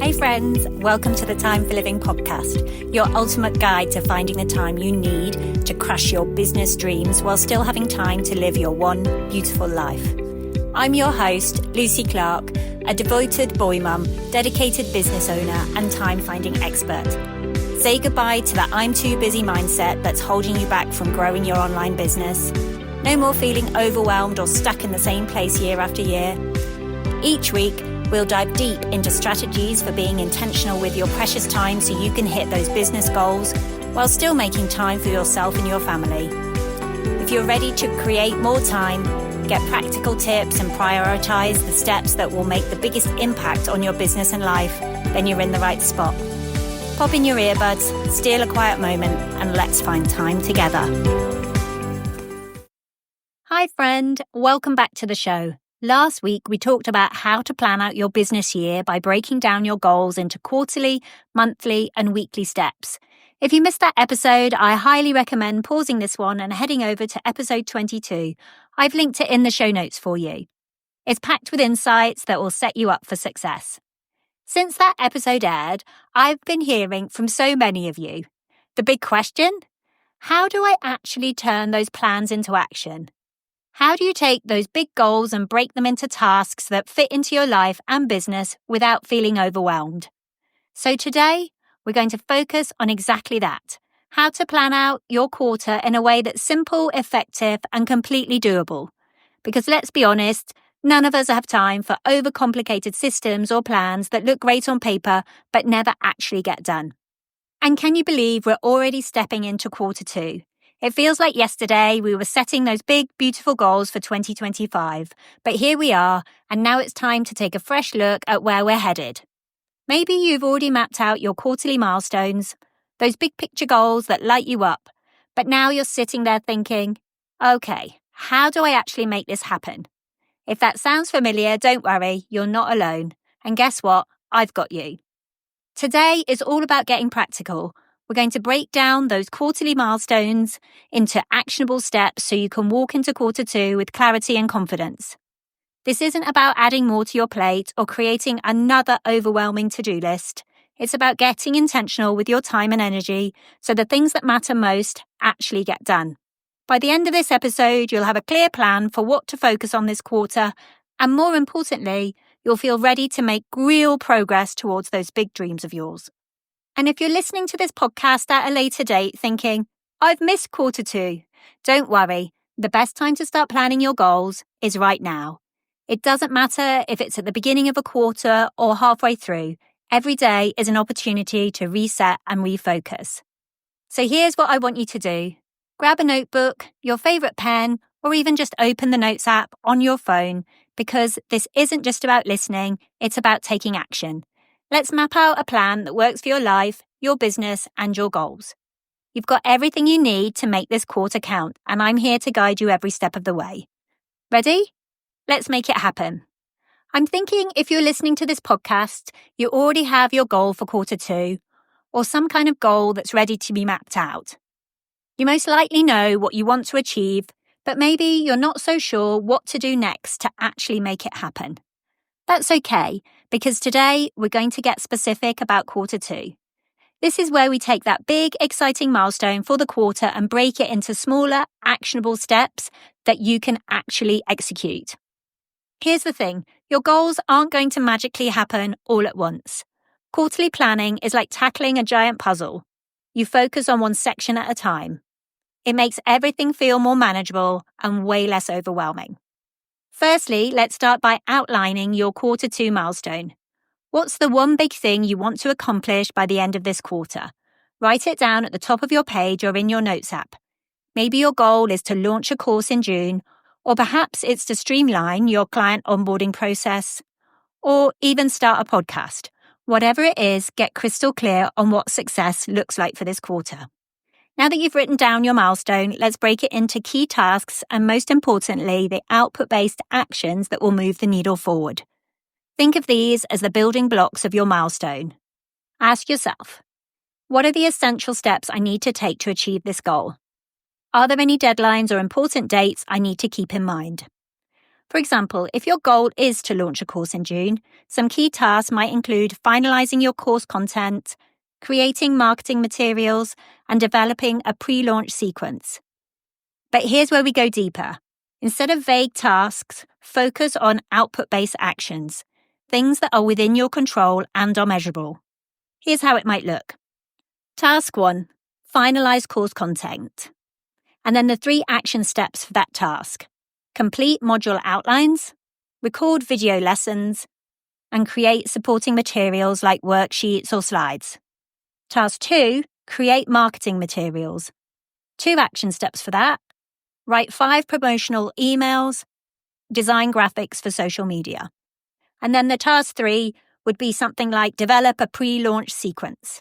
Hey friends, welcome to the Time for Living podcast, your ultimate guide to finding the time you need to crush your business dreams while still having time to live your one beautiful life. I'm your host, Lucy Clark, a devoted boy mum, dedicated business owner and time-finding expert. Say goodbye to the I'm too busy mindset that's holding you back from growing your online business. No more feeling overwhelmed or stuck in the same place year after year. Each week, we'll dive deep into strategies for being intentional with your precious time so you can hit those business goals while still making time for yourself and your family. If you're ready to create more time, get practical tips and prioritize the steps that will make the biggest impact on your business and life, then you're in the right spot. Pop in your earbuds, steal a quiet moment, and let's find time together. Hi friend, welcome back to the show. Last week, we talked about how to plan out your business year by breaking down your goals into quarterly, monthly, and weekly steps. If you missed that episode, I highly recommend pausing this one and heading over to episode 22. I've linked it in the show notes for you. It's packed with insights that will set you up for success. Since that episode aired, I've been hearing from so many of you. The big question? How do I actually turn those plans into action? How do you take those big goals and break them into tasks that fit into your life and business without feeling overwhelmed? So today, we're going to focus on exactly that. How to plan out your quarter in a way that's simple, effective, and completely doable. Because let's be honest, none of us have time for overcomplicated systems or plans that look great on paper but never actually get done. And can you believe we're already stepping into quarter two? It feels like yesterday we were setting those big, beautiful goals for 2025. But here we are, and now it's time to take a fresh look at where we're headed. Maybe you've already mapped out your quarterly milestones, those big picture goals that light you up. But now you're sitting there thinking, okay, how do I actually make this happen? If that sounds familiar, don't worry, you're not alone. And guess what? I've got you. Today is all about getting practical. We're going to break down those quarterly milestones into actionable steps so you can walk into quarter two with clarity and confidence. This isn't about adding more to your plate or creating another overwhelming to-do list. It's about getting intentional with your time and energy so the things that matter most actually get done. By the end of this episode, you'll have a clear plan for what to focus on this quarter, and more importantly, you'll feel ready to make real progress towards those big dreams of yours. And if you're listening to this podcast at a later date thinking, I've missed quarter two, don't worry. The best time to start planning your goals is right now. It doesn't matter if it's at the beginning of a quarter or halfway through. Every day is an opportunity to reset and refocus. So here's what I want you to do. Grab a notebook, your favorite pen, or even just open the Notes app on your phone, because this isn't just about listening, it's about taking action. Let's map out a plan that works for your life, your business, and your goals. You've got everything you need to make this quarter count, and I'm here to guide you every step of the way. Ready? Let's make it happen. I'm thinking if you're listening to this podcast, you already have your goal for quarter two, or some kind of goal that's ready to be mapped out. You most likely know what you want to achieve, but maybe you're not so sure what to do next to actually make it happen. That's okay, because today we're going to get specific about quarter two. This is where we take that big, exciting milestone for the quarter and break it into smaller, actionable steps that you can actually execute. Here's the thing, your goals aren't going to magically happen all at once. Quarterly planning is like tackling a giant puzzle. You focus on one section at a time. It makes everything feel more manageable and way less overwhelming. Firstly, let's start by outlining your quarter two milestone. What's the one big thing you want to accomplish by the end of this quarter? Write it down at the top of your page or in your Notes app. Maybe your goal is to launch a course in June, or perhaps it's to streamline your client onboarding process, or even start a podcast. Whatever it is, get crystal clear on what success looks like for this quarter. Now that you've written down your milestone, let's break it into key tasks and, most importantly, the output-based actions that will move the needle forward. Think of these as the building blocks of your milestone. Ask yourself, what are the essential steps I need to take to achieve this goal? Are there any deadlines or important dates I need to keep in mind? For example, if your goal is to launch a course in June, some key tasks might include finalizing your course content, creating marketing materials, and developing a pre-launch sequence. But here's where we go deeper. Instead of vague tasks, focus on output-based actions, things that are within your control and are measurable. Here's how it might look. Task 1, finalize course content. And then the 3 action steps for that task. Complete module outlines, record video lessons, and create supporting materials like worksheets or slides. Task 2, create marketing materials. 2 action steps for that. Write 5 promotional emails, design graphics for social media. And then the task 3 would be something like develop a pre-launch sequence.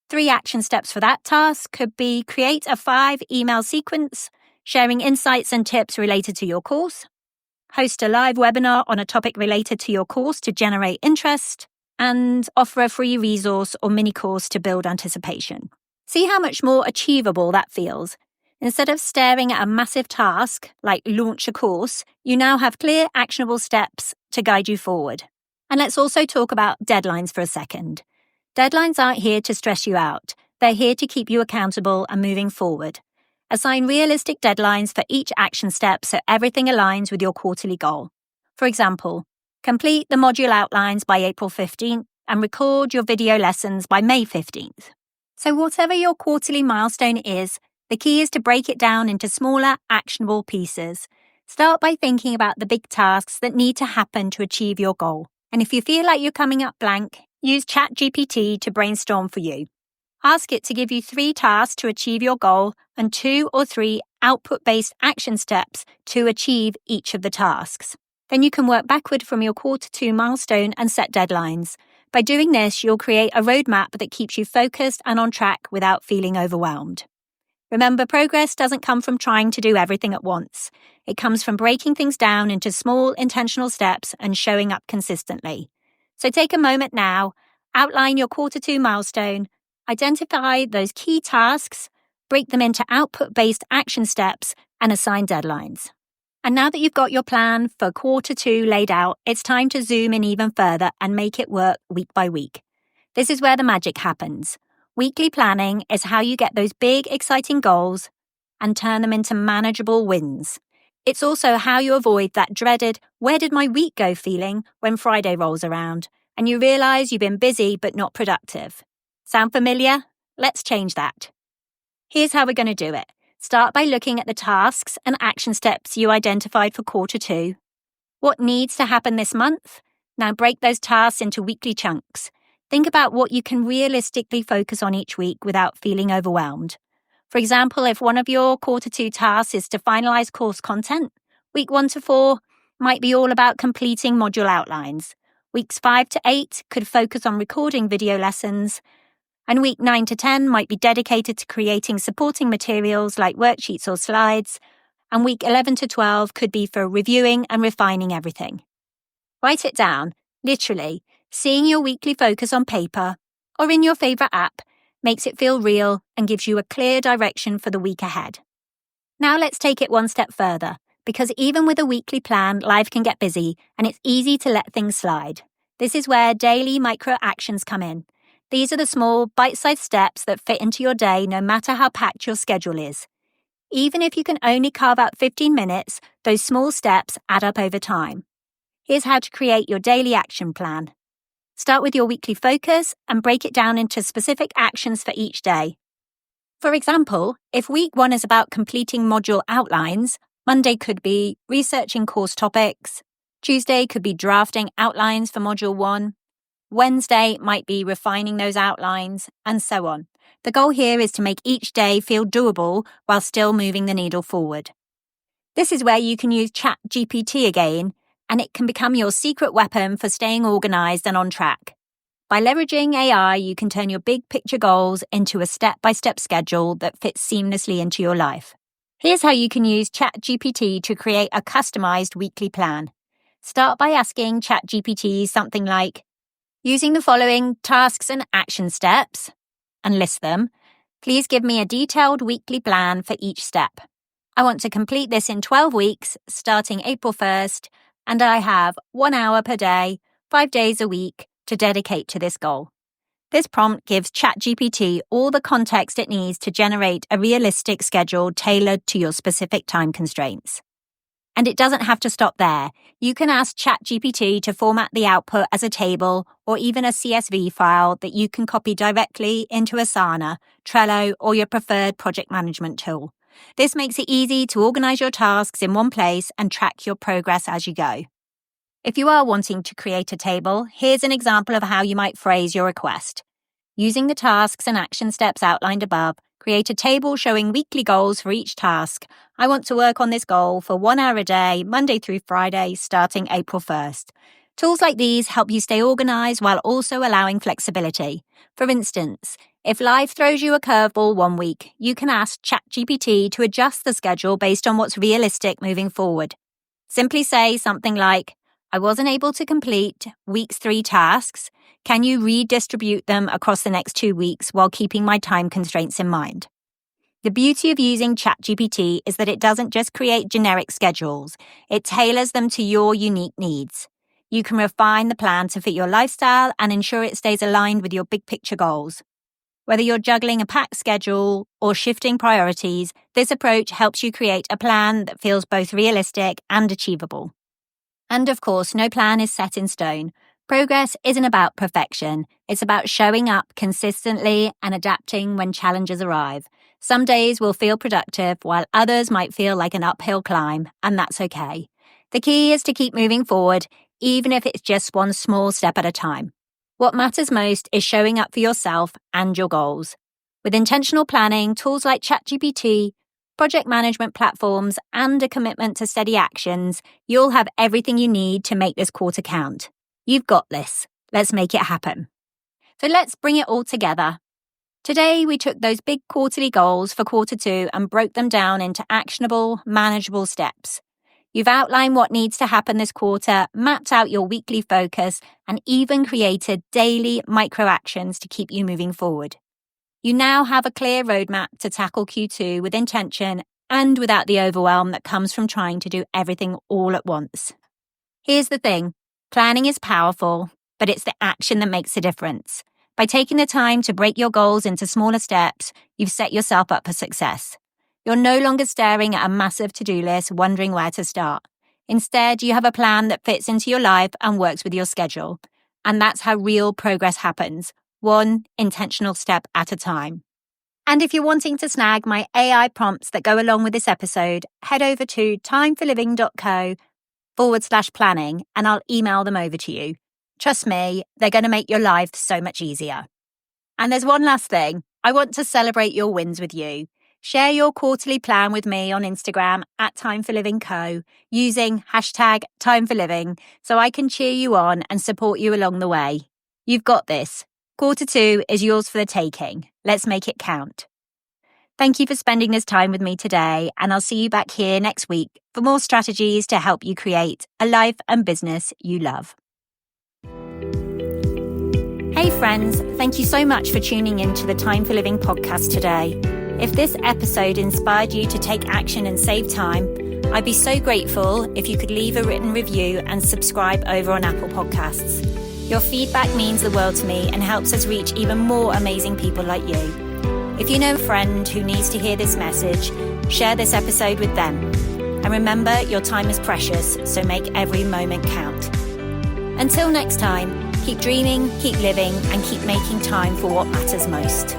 3 action steps for that task could be create a 5 email sequence, sharing insights and tips related to your course, host a live webinar on a topic related to your course to generate interest, and offer a free resource or mini course to build anticipation. See how much more achievable that feels. Instead of staring at a massive task, like launch a course, you now have clear, actionable steps to guide you forward. And let's also talk about deadlines for a second. Deadlines aren't here to stress you out. They're here to keep you accountable and moving forward. Assign realistic deadlines for each action step so everything aligns with your quarterly goal. For example, complete the module outlines by April 15th and record your video lessons by May 15th. So whatever your quarterly milestone is, the key is to break it down into smaller, actionable pieces. Start by thinking about the big tasks that need to happen to achieve your goal. And if you feel like you're coming up blank, use ChatGPT to brainstorm for you. Ask it to give you 3 tasks to achieve your goal and 2 or 3 output-based action steps to achieve each of the tasks. Then you can work backward from your quarter 2 milestone and set deadlines. By doing this, you'll create a roadmap that keeps you focused and on track without feeling overwhelmed. Remember, progress doesn't come from trying to do everything at once. It comes from breaking things down into small, intentional steps and showing up consistently. So take a moment now, outline your quarter 2 milestone, identify those key tasks, break them into output-based action steps, and assign deadlines. And now that you've got your plan for quarter 2 laid out, it's time to zoom in even further and make it work week by week. This is where the magic happens. Weekly planning is how you get those big, exciting goals and turn them into manageable wins. It's also how you avoid that dreaded, where did my week go feeling when Friday rolls around and you realize you've been busy but not productive. Sound familiar? Let's change that. Here's how we're going to do it. Start by looking at the tasks and action steps you identified for quarter 2. What needs to happen this month? Now break those tasks into weekly chunks. Think about what you can realistically focus on each week without feeling overwhelmed. For example, if one of your quarter 2 tasks is to finalize course content, week 1 to 4 might be all about completing module outlines. Weeks 5 to 8 could focus on recording video lessons, and week 9 to 10 might be dedicated to creating supporting materials like worksheets or slides, and week 11 to 12 could be for reviewing and refining everything. Write it down, literally. Seeing your weekly focus on paper or in your favorite app makes it feel real and gives you a clear direction for the week ahead. Now let's take it one step further, because even with a weekly plan, life can get busy and it's easy to let things slide. This is where daily micro actions come in. These are the small, bite-sized steps that fit into your day no matter how packed your schedule is. Even if you can only carve out 15 minutes, those small steps add up over time. Here's how to create your daily action plan. Start with your weekly focus and break it down into specific actions for each day. For example, if week 1 is about completing module outlines, Monday could be researching course topics, Tuesday could be drafting outlines for module 1, Wednesday might be refining those outlines, and so on. The goal here is to make each day feel doable while still moving the needle forward. This is where you can use ChatGPT again, and it can become your secret weapon for staying organized and on track. By leveraging AI, you can turn your big picture goals into a step-by-step schedule that fits seamlessly into your life. Here's how you can use ChatGPT to create a customized weekly plan. Start by asking ChatGPT something like, using the following tasks and action steps, and list them, please give me a detailed weekly plan for each step. I want to complete this in 12 weeks, starting April 1st, and I have 1 hour per day, 5 days a week to dedicate to this goal. This prompt gives ChatGPT all the context it needs to generate a realistic schedule tailored to your specific time constraints. And it doesn't have to stop there. You can ask ChatGPT to format the output as a table or even a CSV file that you can copy directly into Asana, Trello, or your preferred project management tool. This makes it easy to organize your tasks in one place and track your progress as you go. If you are wanting to create a table, here's an example of how you might phrase your request. Using the tasks and action steps outlined above, create a table showing weekly goals for each task. I want to work on this goal for 1 hour a day, Monday through Friday, starting April 1st. Tools like these help you stay organized while also allowing flexibility. For instance, if life throws you a curveball one week, you can ask ChatGPT to adjust the schedule based on what's realistic moving forward. Simply say something like, I wasn't able to complete week's 3 tasks. Can you redistribute them across the next 2 weeks while keeping my time constraints in mind? The beauty of using ChatGPT is that it doesn't just create generic schedules. It tailors them to your unique needs. You can refine the plan to fit your lifestyle and ensure it stays aligned with your big picture goals. Whether you're juggling a packed schedule or shifting priorities, this approach helps you create a plan that feels both realistic and achievable. And of course, no plan is set in stone. Progress isn't about perfection. It's about showing up consistently and adapting when challenges arrive. Some days will feel productive, while others might feel like an uphill climb, and that's okay. The key is to keep moving forward, even if it's just one small step at a time. What matters most is showing up for yourself and your goals. With intentional planning, tools like ChatGPT, project management platforms, and a commitment to steady actions, you'll have everything you need to make this quarter count. You've got this. Let's make it happen. So let's bring it all together. Today, we took those big quarterly goals for quarter 2 and broke them down into actionable, manageable steps. You've outlined what needs to happen this quarter, mapped out your weekly focus, and even created daily micro actions to keep you moving forward. You now have a clear roadmap to tackle Q2 with intention and without the overwhelm that comes from trying to do everything all at once. Here's the thing. Planning is powerful, but it's the action that makes a difference. By taking the time to break your goals into smaller steps, you've set yourself up for success. You're no longer staring at a massive to-do list wondering where to start. Instead, you have a plan that fits into your life and works with your schedule. And that's how real progress happens, one intentional step at a time. And if you're wanting to snag my AI prompts that go along with this episode, head over to timeforliving.co/planning and I'll email them over to you. Trust me, they're going to make your life so much easier. And there's one last thing. I want to celebrate your wins with you. Share your quarterly plan with me on Instagram @timeforlivingco using #timeforliving so I can cheer you on and support you along the way. You've got this. Quarter 2 is yours for the taking. Let's make it count. Thank you for spending this time with me today, and I'll see you back here next week for more strategies to help you create a life and business you love. Hey friends, thank you so much for tuning in to the Time for Living podcast today. If this episode inspired you to take action and save time, I'd be so grateful if you could leave a written review and subscribe over on Apple Podcasts. Your feedback means the world to me and helps us reach even more amazing people like you. If you know a friend who needs to hear this message, share this episode with them. And remember, your time is precious, so make every moment count. Until next time, keep dreaming, keep living, and keep making time for what matters most.